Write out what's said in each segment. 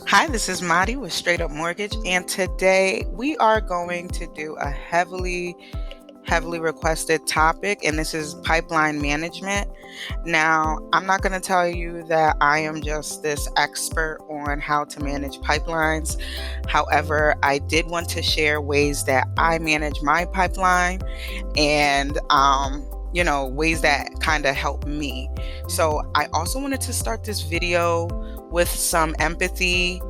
Hi, this is Madi with Straight Up Mortgage, and today we are going to do a heavily requested topic, and this is pipeline management. Now, I'm not going to tell you that I am just this expert on how to manage pipelines. However, I did want to share ways that I manage my pipeline and, ways that kind of help me. So I also wanted to start this video with some empathy,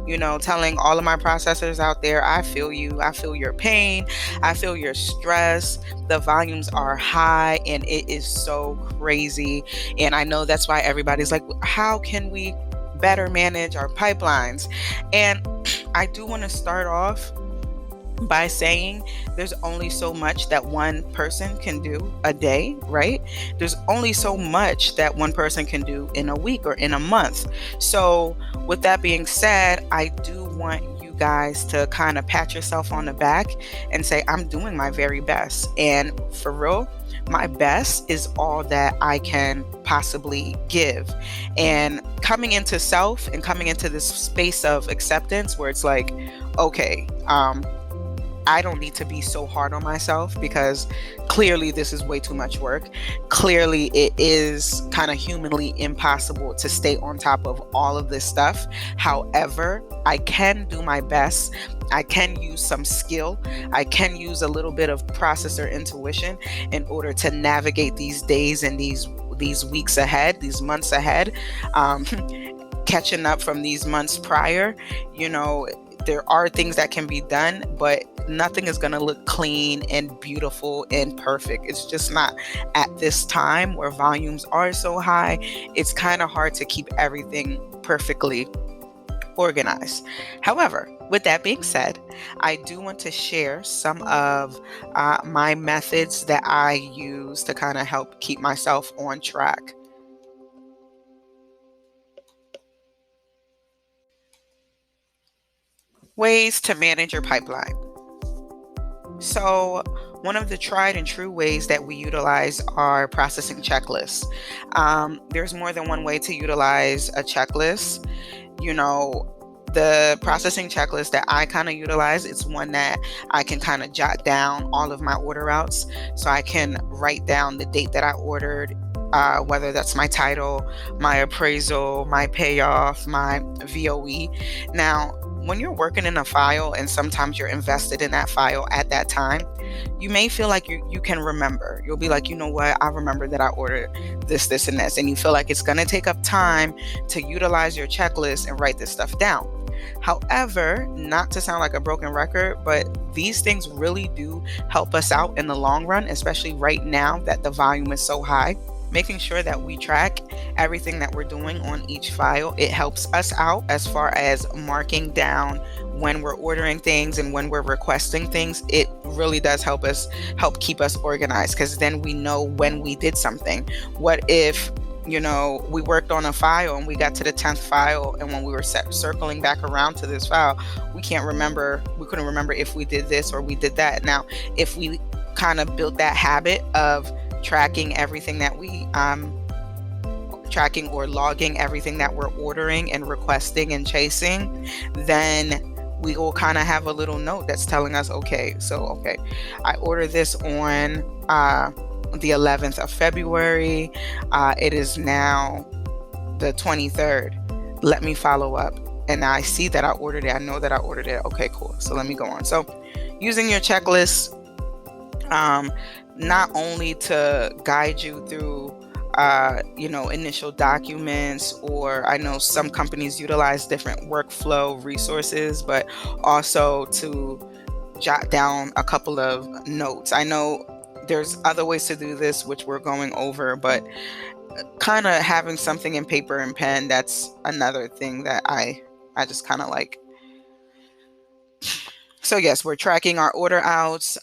telling all of my processors out there, I feel you. I feel your pain. I feel your stress. The volumes are high and it is so crazy. And I know that's why everybody's like, how can we better manage our pipelines? And I do want to start off by saying there's only so much that one person can do a day, right? There's only so much that one person can do in a week or in a month. So with that being said, I do want you guys to kind of pat yourself on the back and say, I'm doing my very best. And for real, my best is all that I can possibly give. And coming into self and coming into this space of acceptance where it's like, okay, I don't need to be so hard on myself because clearly this is way too much work. Clearly it is kind of humanly impossible to stay on top of all of this stuff. However, I can do my best. I can use some skill. I can use a little bit of processor intuition in order to navigate these days and these weeks ahead, these months ahead, catching up from these months prior. There are things that can be done, but nothing is going to look clean and beautiful and perfect. It's just not at this time where volumes are so high. It's kind of hard to keep everything perfectly organized. However, with that being said, I do want to share some of my methods that I use to kind of help keep myself on track. Ways to manage your pipeline. So one of the tried and true ways that we utilize are processing checklists. There's more than one way to utilize a checklist. The processing checklist that I kind of utilize, it's one that I can kind of jot down all of my order routes. So I can write down the date that I ordered, whether that's my title, my appraisal, my payoff, my VOE. Now, when you're working in a file and sometimes you're invested in that file at that time, you may feel like you can remember. You'll be like, you know what? I remember that I ordered this, and this. And you feel like it's going to take up time to utilize your checklist and write this stuff down. However, not to sound like a broken record, but these things really do help us out in the long run, especially right now that the volume is so high. Making sure that we track everything that we're doing on each file, it helps us out as far as marking down when we're ordering things and when we're requesting things. It really does help keep us organized, because then we know when we did something. What if we worked on a file and we got to the 10th file, and when we were circling back around to this file, we couldn't remember if we did this or we did that. Now, if we kind of built that habit of tracking everything that we tracking or logging everything that we're ordering and requesting and chasing, then we will kind of have a little note that's telling us, okay, I ordered this on the 11th of February. It is now the 23rd. Let me follow up. And I see that I ordered it. I know that I ordered it. Okay, cool. So let me go on. So using your checklist, not only to guide you through initial documents, or I know some companies utilize different workflow resources, but also to jot down a couple of notes. I know there's other ways to do this, which we're going over, but kind of having something in paper and pen, that's another thing that I just kind of like. So yes, we're tracking our order outs,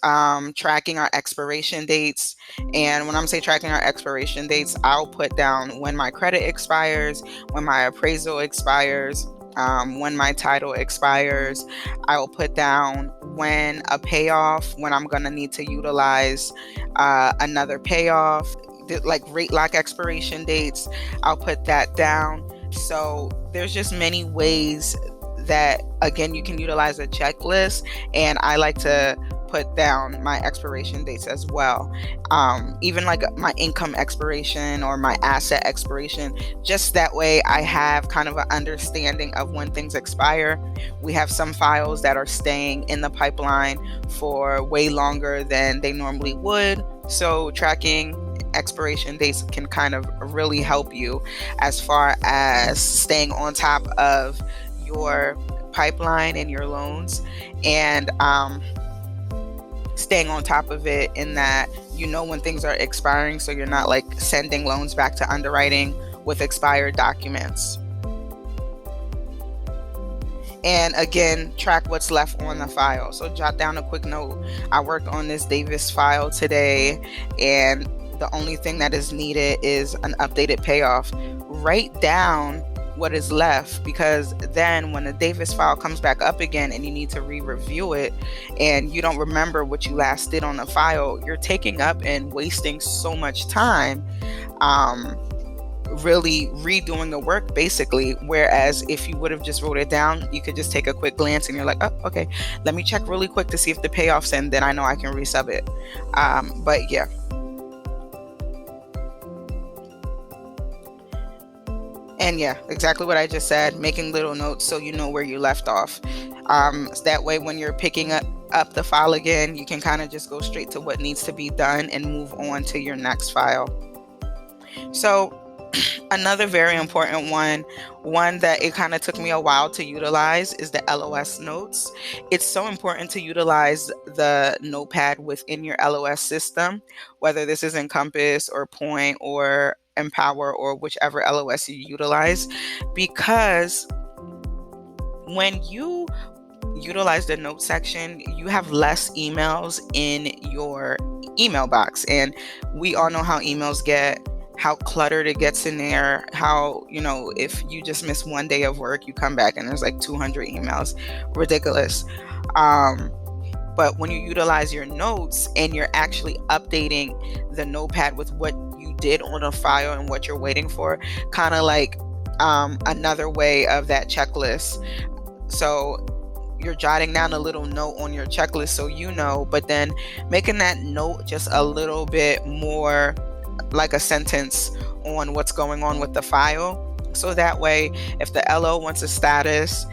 tracking our expiration dates. And when I'm saying tracking our expiration dates, I'll put down when my credit expires, when my appraisal expires, when my title expires. I'll put down when a payoff, when I'm going to need to utilize another payoff, like rate lock expiration dates. I'll put that down. So there's just many ways that, again, you can utilize a checklist, and I like to put down my expiration dates as well. Even like my income expiration or my asset expiration, just that way I have kind of an understanding of when things expire. We have some files that are staying in the pipeline for way longer than they normally would. So tracking expiration dates can kind of really help you as far as staying on top of your pipeline and your loans, and staying on top of it in that you know when things are expiring, so you're not like sending loans back to underwriting with expired documents. And again, track what's left on the file. So jot down a quick note. I worked on this Davis file today, and the only thing that is needed is an updated payoff. Write down what is left, because then when the Davis file comes back up again and you need to re-review it and you don't remember what you last did on the file, you're taking up and wasting so much time really redoing the work basically. Whereas if you would have just wrote it down, you could just take a quick glance and you're like, oh, okay, let me check really quick to see if the payoff's in, then I know I can resub it. But yeah. And yeah, exactly what I just said, making little notes so you know where you left off. That way when you're picking up the file again, you can kind of just go straight to what needs to be done and move on to your next file. So another very important one that it kind of took me a while to utilize is the LOS notes. It's so important to utilize the notepad within your LOS system, whether this is Encompass or Point or Empower or whichever LOS you utilize, because when you utilize the note section, you have less emails in your email box. And we all know how emails get, how cluttered it gets in there, how, if you just miss one day of work, you come back and there's like 200 emails. Ridiculous. But when you utilize your notes and you're actually updating the notepad with what you did on a file and what you're waiting for, kind of like another way of that checklist. So you're jotting down a little note on your checklist so you know, but then making that note just a little bit more like a sentence on what's going on with the file. So that way, if the LO wants a status,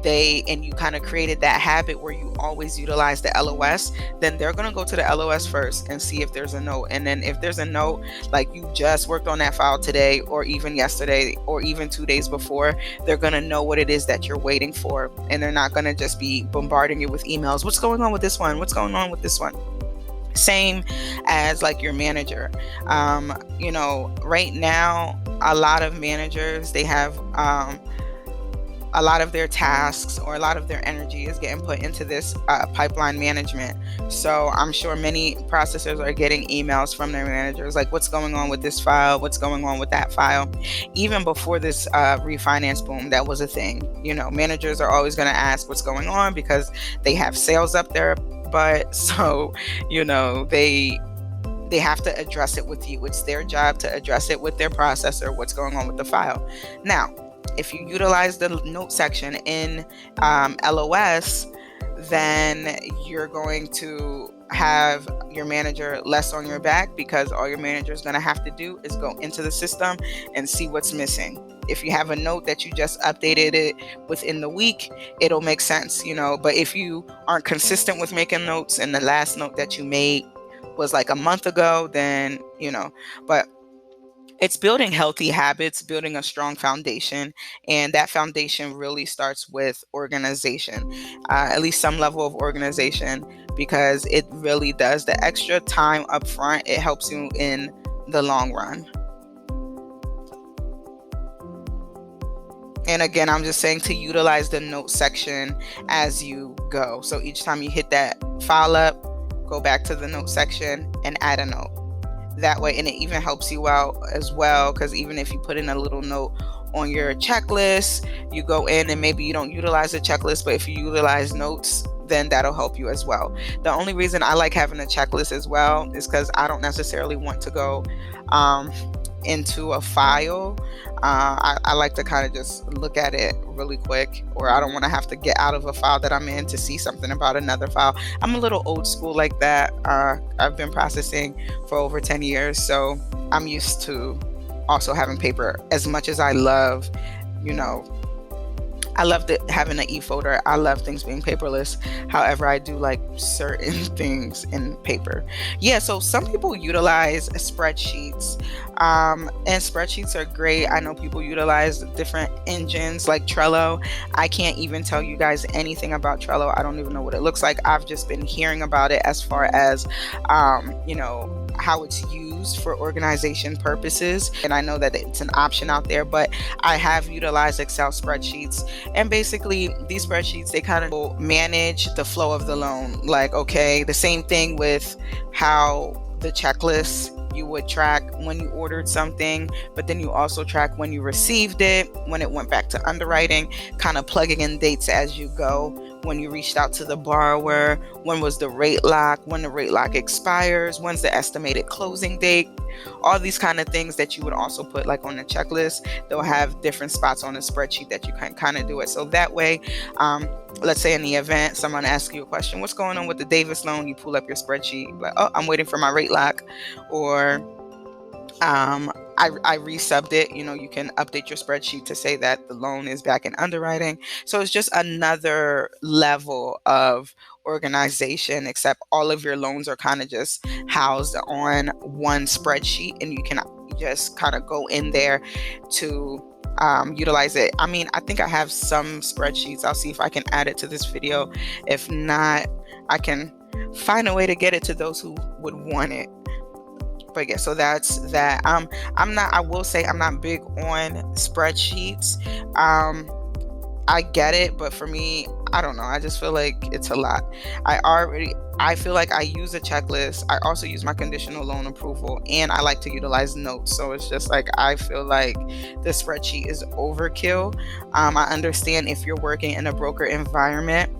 and you kind of created that habit where you always utilize the LOS, then they're going to go to the LOS first and see if there's a note. And then if there's a note, like you just worked on that file today or even yesterday or even 2 days before, they're going to know what it is that you're waiting for. And they're not going to just be bombarding you with emails. What's going on with this one? What's going on with this one? Same as like your manager. Right now, a lot of managers, they have a lot of their tasks or a lot of their energy is getting put into this pipeline management. So I'm sure many processors are getting emails from their managers like, what's going on with this file? What's going on with that file? Even before this refinance boom, that was a thing. Managers are always going to ask what's going on because they have sales up their butt. So, they have to address it with you. It's their job to address it with their processor, what's going on with the file. Now, if you utilize the note section in LOS, then you're going to have your manager less on your back, because all your manager is going to have to do is go into the system and see what's missing. If you have a note that you just updated it within the week, it'll make sense, but if you aren't consistent with making notes and the last note that you made was like a month ago, then, but it's building healthy habits, building a strong foundation, and that foundation really starts with organization, at least some level of organization, because it really does. The extra time up front, it helps you in the long run. And again, I'm just saying to utilize the note section as you go. So each time you hit that file up, go back to the note section and add a note. That way, and it even helps you out as well, because even if you put in a little note on your checklist, you go in and maybe you don't utilize the checklist, but if you utilize notes, then that'll help you as well. The only reason I like having a checklist as well is because I don't necessarily want to go into a file I like to kind of just look at it really quick, or I don't want to have to get out of a file that I'm in to see something about another file. I'm a little old school like that. I've been processing for over 10 years, so I'm used to also having paper. As much as I love, I love having an e-folder. I love things being paperless. However, I do like certain things in paper. Yeah, so some people utilize spreadsheets, and spreadsheets are great. I know people utilize different engines like Trello. I can't even tell you guys anything about Trello. I don't even know what it looks like. I've just been hearing about it as far as, how it's used for organization purposes. And I know that it's an option out there, but I have utilized Excel spreadsheets. And basically, these spreadsheets, they kind of manage the flow of the loan. Like, okay, the same thing with how the checklist, you would track when you ordered something, but then you also track when you received it, when it went back to underwriting, kind of plugging in dates as you go. When you reached out to the borrower, when was the rate lock, when the rate lock expires, when's the estimated closing date, all these kind of things that you would also put like on the checklist. They'll have different spots on the spreadsheet that you can kind of do it. So that way, let's say in the event someone asks you a question, what's going on with the Davis loan? You pull up your spreadsheet, like, oh, I'm waiting for my rate lock, or I resubbed it. You can update your spreadsheet to say that the loan is back in underwriting. So it's just another level of organization, except all of your loans are kind of just housed on one spreadsheet, and you can just kind of go in there to utilize it. I mean, I think I have some spreadsheets. I'll see if I can add it to this video. If not, I can find a way to get it to those who would want it. But yeah, so that's that. I will say I'm not big on spreadsheets. I get it, but for me, I don't know. I just feel like it's a lot. I feel like I use a checklist. I also use my conditional loan approval, and I like to utilize notes. So it's just like, I feel like the spreadsheet is overkill. I understand if you're working in a broker environment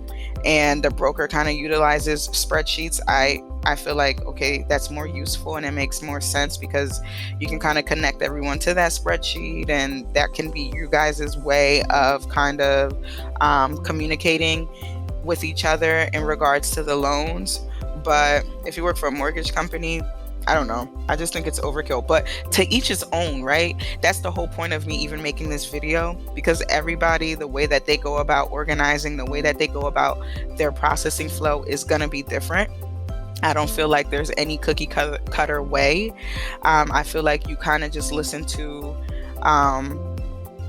and the broker kind of utilizes spreadsheets, I feel like, okay, that's more useful and it makes more sense because you can kind of connect everyone to that spreadsheet, and that can be you guys' way of kind of communicating with each other in regards to the loans. But if you work for a mortgage company, I don't know. I just think it's overkill. But to each his own, right? That's the whole point of me even making this video, because everybody, the way that they go about organizing, the way that they go about their processing flow is going to be different. I don't feel like there's any cookie cutter way. I feel like you kind of just listen to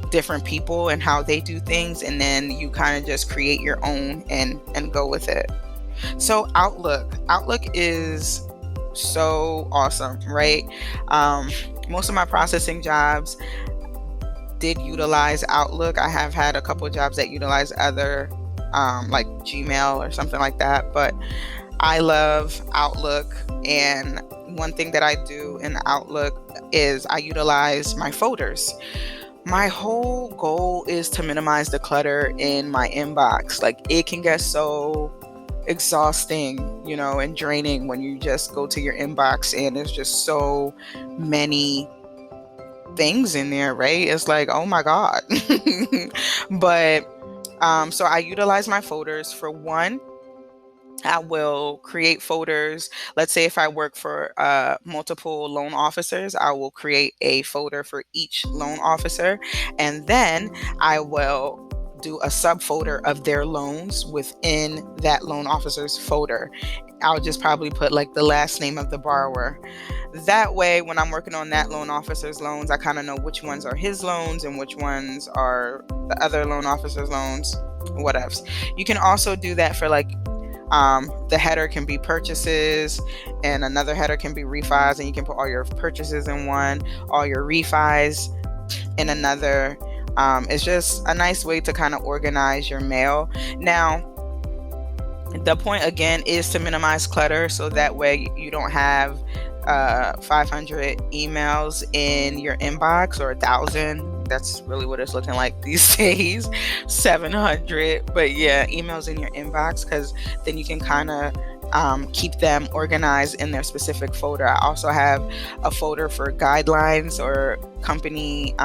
different people and how they do things, and then you kind of just create your own and go with it. So Outlook is so awesome, right? Most of my processing jobs did utilize Outlook. I have had a couple jobs that utilize other like Gmail or something like that, but I love Outlook. And one thing that I do in Outlook is I utilize my folders. My whole goal is to minimize the clutter in my inbox. Like, it can get so exhausting, and draining when you just go to your inbox and there's just so many things in there, right? It's like, oh my God. But so I utilize my folders. For one, I will create folders. Let's say if I work for multiple loan officers, I will create a folder for each loan officer, and then I will do a subfolder of their loans within that loan officer's folder. I'll just probably put like the last name of the borrower. That way, when I'm working on that loan officer's loans, I kind of know which ones are his loans and which ones are the other loan officer's loans, whatevs. You can also do that for like the header can be purchases, and another header can be refis, and you can put all your purchases in one, all your refis in another. It's just a nice way to kind of organize your mail. Now, the point again is to minimize clutter, so that way you don't have 500 emails in your inbox, or 1,000. That's really what it's looking like these days, 700. But yeah, emails in your inbox, because then you can kind of keep them organized in their specific folder. I also have a folder for guidelines or company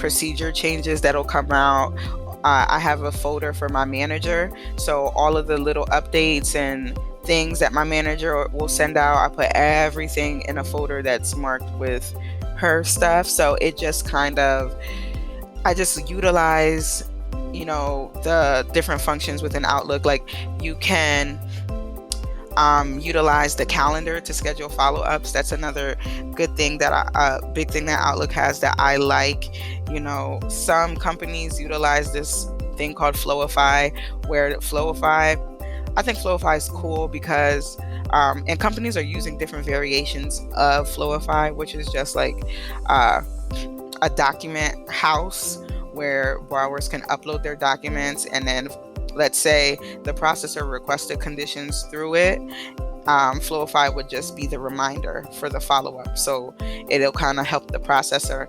procedure changes that'll come out. I have a folder for my manager, so all of the little updates and things that my manager will send out, I put everything in a folder that's marked with her stuff. So it just kind of, I just utilize, the different functions within Outlook. Like you can utilize the calendar to schedule follow-ups. That's another good thing big thing that Outlook has that I like. Some companies utilize this thing called Flowify, I think Flowify is cool because, and companies are using different variations of Flowify, which is just like a document house where borrowers can upload their documents, and then let's say the processor requested conditions through it. Flowify would just be the reminder for the follow-up. So it'll kind of help the processor,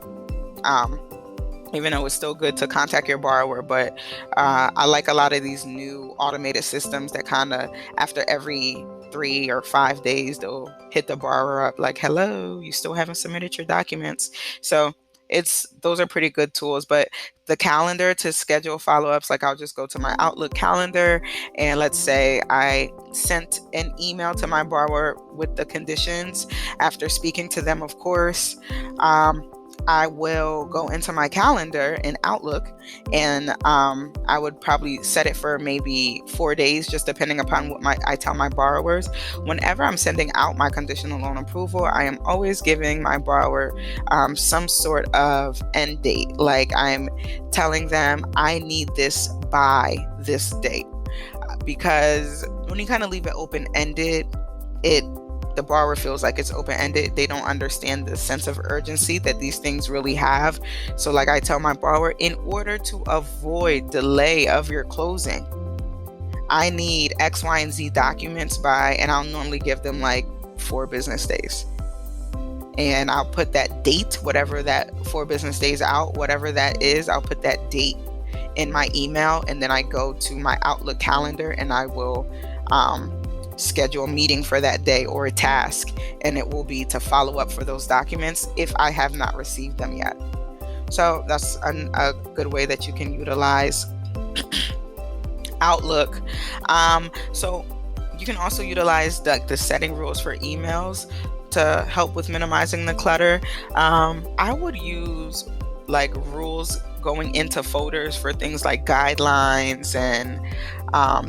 even though it's still good to contact your borrower. But I like a lot of these new automated systems that kind of, after every 3 or 5 days, they'll hit the borrower up like, hello, you still haven't submitted your documents. So those are pretty good tools. But the calendar to schedule follow-ups, like I'll just go to my Outlook calendar, and let's say I sent an email to my borrower with the conditions. After speaking to them, of course, I will go into my calendar in Outlook, and I would probably set it for maybe 4 days, just depending upon what I tell my borrowers. Whenever I'm sending out my conditional loan approval, I am always giving my borrower some sort of end date. Like I'm telling them I need this by this date, because when you kind of leave it open-ended, the borrower feels like it's open-ended. They don't understand the sense of urgency that these things really have. So like I tell my borrower, in order to avoid delay of your closing, I need X, Y, and Z documents by, and I'll normally give them like 4 business days. And I'll put that date, whatever that 4 business days out, whatever that is, I'll put that date in my email. And then I go to my Outlook calendar and I will schedule a meeting for that day or a task, and it will be to follow up for those documents if I have not received them yet. So that's a good way that you can utilize Outlook. So you can also utilize the setting rules for emails to help with minimizing the clutter. I would use like rules going into folders for things like guidelines and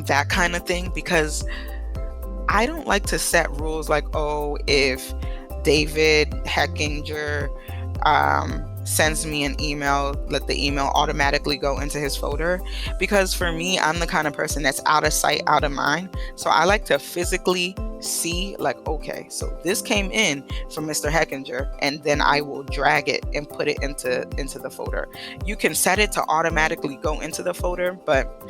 that kind of thing, because I don't like to set rules like, oh, if David Heckinger sends me an email, let the email automatically go into his folder. Because for me, I'm the kind of person that's out of sight, out of mind. So I like to physically see like, okay, so this came in from Mr. Heckinger, and then I will drag it and put it into the folder. You can set it to automatically go into the folder, but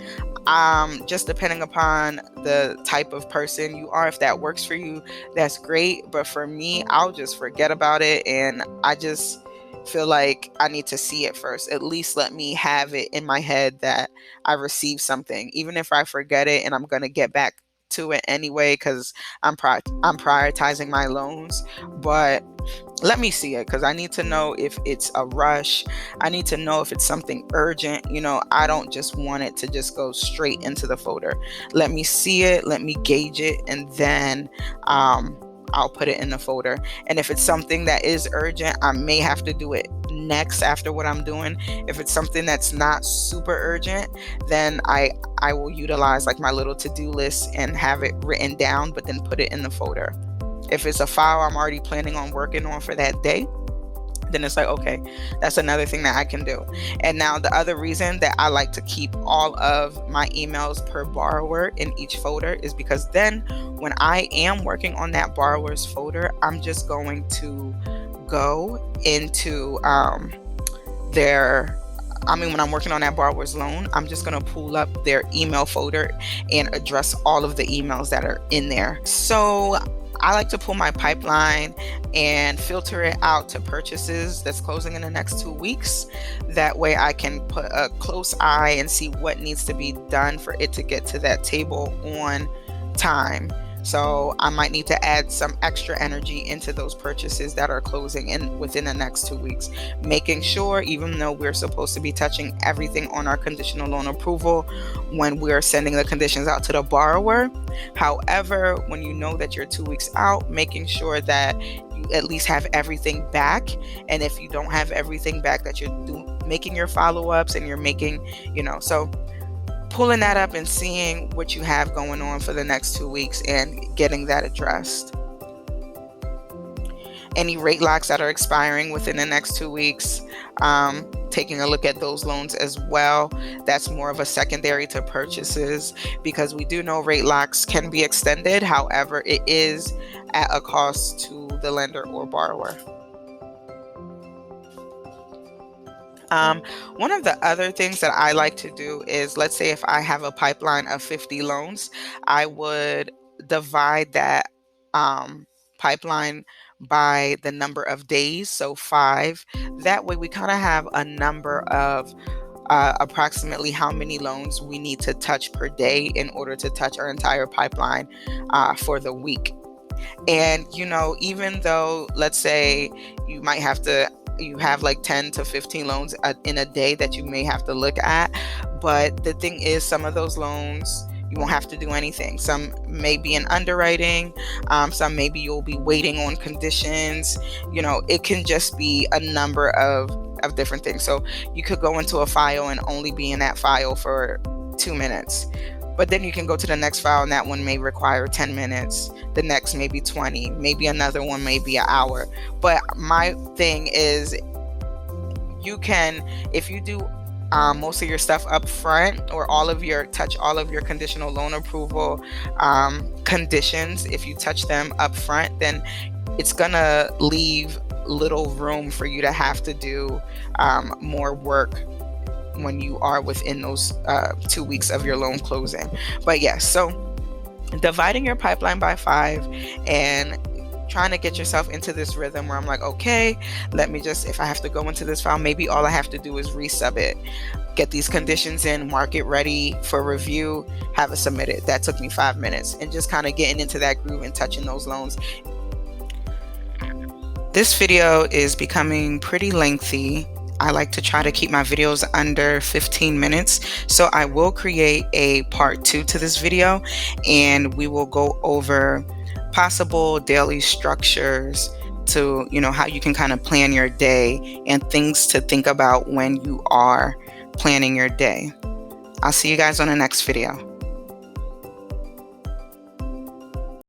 just depending upon the type of person you are, if that works for you, that's great. But for me, I'll just forget about it, and I just feel like I need to see it first. At least let me have it in my head that I received something, even if I forget it, and I'm going to get back to it anyway because I'm prioritizing my loans. But let me see it, because I need to know if it's a rush. I need to know if it's something urgent. I don't just want it to just go straight into the folder. Let me see it, let me gauge it, and then I'll put it in the folder. And if it's something that is urgent, I may have to do it next after what I'm doing. If it's something that's not super urgent, then I will utilize like my little to-do list and have it written down, but then put it in the folder. If it's a file I'm already planning on working on for that day, then it's like, okay, that's another thing that I can do. And now the other reason that I like to keep all of my emails per borrower in each folder is because then when I am working on that borrower's folder, I'm just going to go into when I'm working on that borrower's loan, I'm just going to pull up their email folder and address all of the emails that are in there. So I like to pull my pipeline and filter it out to purchases that's closing in the next 2 weeks. That way I can put a close eye and see what needs to be done for it to get to that table on time. So I might need to add some extra energy into those purchases that are closing in within the next 2 weeks, making sure, even though we're supposed to be touching everything on our conditional loan approval when we're sending the conditions out to the borrower. However, when you know that you're 2 weeks out, making sure that you at least have everything back. And if you don't have everything back, that you're making your follow-ups and you're making, so pulling that up and seeing what you have going on for the next 2 weeks and getting that addressed. Any rate locks that are expiring within the next 2 weeks, taking a look at those loans as well. That's more of a secondary to purchases, because we do know rate locks can be extended. However, it is at a cost to the lender or borrower. One of the other things that I like to do is, let's say if I have a pipeline of 50 loans, I would divide that pipeline by the number of days, so 5. That way we kind of have a number of approximately how many loans we need to touch per day in order to touch our entire pipeline for the week. And, even though, let's say you have like 10 to 15 loans in a day that you may have to look at. But the thing is, some of those loans, you won't have to do anything. Some may be in underwriting. Some maybe you'll be waiting on conditions. It can just be a number of different things. So you could go into a file and only be in that file for 2 minutes. But then you can go to the next file and that one may require 10 minutes. The next maybe 20, maybe another one may be an hour. But my thing is, you can, if you do most of your stuff up front, or touch all of your conditional loan approval conditions, if you touch them up front, then it's gonna leave little room for you to have to do more work when you are within those 2 weeks of your loan closing. But yes, so dividing your pipeline by 5 and trying to get yourself into this rhythm where I'm like, okay, let me just, if I have to go into this file, maybe all I have to do is resub it, get these conditions in, mark it ready for review, have it submitted. That took me 5 minutes, and just kind of getting into that groove and touching those loans. This video is becoming pretty lengthy. I like to try to keep my videos under 15 minutes. So I will create a part 2 to this video, and we will go over possible daily structures to, how you can kind of plan your day and things to think about when you are planning your day. I'll see you guys on the next video.